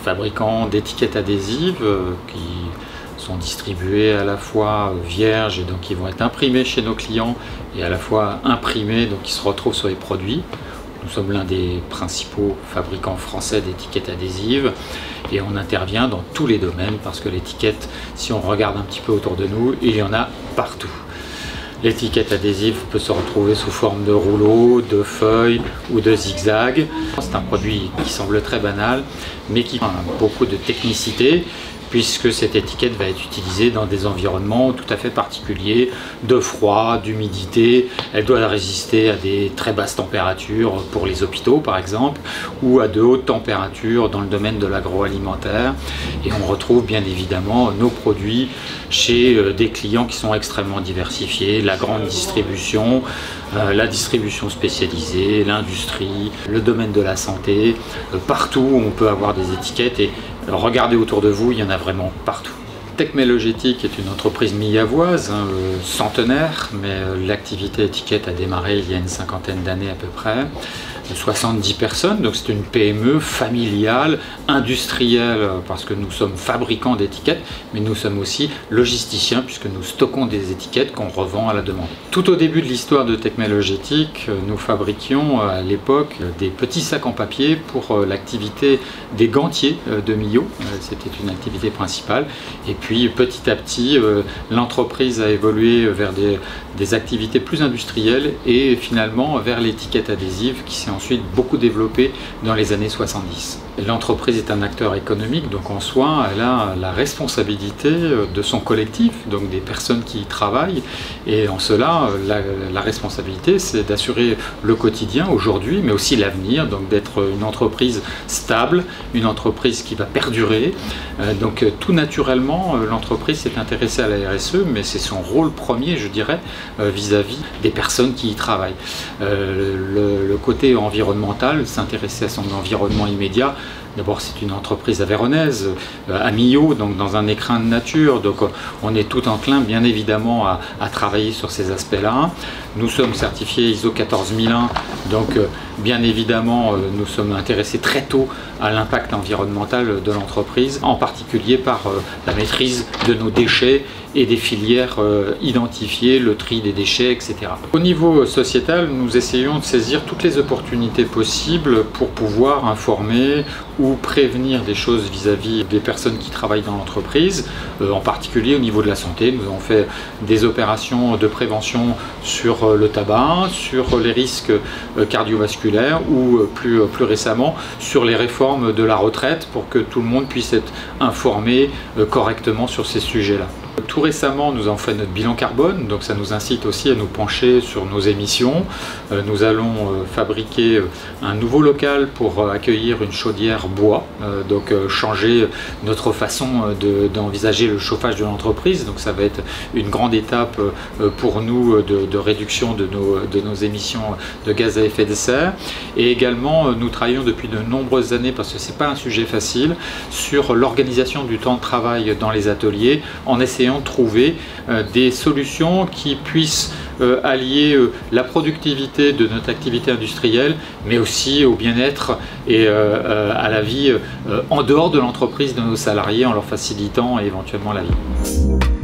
fabricant d'étiquettes adhésives qui sont distribuées à la fois vierges et donc qui vont être imprimées chez nos clients et à la fois imprimées donc qui se retrouvent sur les produits. Nous sommes l'un des principaux fabricants français d'étiquettes adhésives et on intervient dans tous les domaines parce que l'étiquette, si on regarde un petit peu autour de nous, il y en a partout. L'étiquette adhésive peut se retrouver sous forme de rouleaux, de feuilles ou de zigzags. C'est un produit qui semble très banal mais qui a beaucoup de technicité, puisque cette étiquette va être utilisée dans des environnements tout à fait particuliers, de froid, d'humidité. Elle doit résister à des très basses températures pour les hôpitaux par exemple, ou à de hautes températures dans le domaine de l'agroalimentaire. Et on retrouve bien évidemment nos produits chez des clients qui sont extrêmement diversifiés, la grande distribution, la distribution spécialisée, l'industrie, le domaine de la santé. Partout on peut avoir des étiquettes et regardez autour de vous, il y en a vraiment partout. Techmelogétique est une entreprise millavoise, centenaire, mais l'activité étiquette a démarré il y a une cinquantaine d'années à peu près. 70 personnes, donc c'est une PME familiale, industrielle, parce que nous sommes fabricants d'étiquettes, mais nous sommes aussi logisticiens, puisque nous stockons des étiquettes qu'on revend à la demande. Tout au début de l'histoire de Techmelogétique, nous fabriquions à l'époque des petits sacs en papier pour l'activité des gantiers de Millau. C'était une activité principale. Et puis petit à petit, l'entreprise a évolué vers des activités plus industrielles et finalement vers l'étiquette adhésive qui s'est ensuite beaucoup développée dans les années 70. L'entreprise est un acteur économique, donc en soi, elle a la responsabilité de son collectif, donc des personnes qui y travaillent. Et en cela, la responsabilité, c'est d'assurer le quotidien aujourd'hui, mais aussi l'avenir, donc d'être une entreprise stable, une entreprise qui va perdurer. Donc tout naturellement, l'entreprise s'est intéressée à la RSE, mais c'est son rôle premier, je dirais, vis-à-vis des personnes qui y travaillent. Le côté environnemental, s'intéresser à son environnement immédiat. D'abord, c'est une entreprise aveyronnaise, à Millau, donc dans un écrin de nature, donc on est tout enclin bien évidemment à travailler sur ces aspects-là. Nous sommes certifiés ISO 14001, donc bien évidemment nous sommes intéressés très tôt à l'impact environnemental de l'entreprise, en particulier par la maîtrise de nos déchets et des filières identifiées, le tri des déchets, etc. Au niveau sociétal, nous essayons de saisir toutes les opportunités possibles pour pouvoir informer ou prévenir des choses vis-à-vis des personnes qui travaillent dans l'entreprise, en particulier au niveau de la santé. Nous avons fait des opérations de prévention sur le tabac, sur les risques cardiovasculaires ou plus récemment sur les réformes de la retraite pour que tout le monde puisse être informé correctement sur ces sujets-là. Tout récemment, nous avons fait notre bilan carbone, donc ça nous incite aussi à nous pencher sur nos émissions. Nous allons fabriquer un nouveau local pour accueillir une chaudière bois, donc changer notre façon d'envisager le chauffage de l'entreprise. Donc ça va être une grande étape pour nous de réduction de nos émissions de gaz à effet de serre. Et également, nous travaillons depuis de nombreuses années, parce que ce n'est pas un sujet facile, sur l'organisation du temps de travail dans les ateliers, en essayant de trouver des solutions qui puissent allier la productivité de notre activité industrielle, mais aussi au bien-être et à la vie en dehors de l'entreprise de nos salariés, en leur facilitant éventuellement la vie.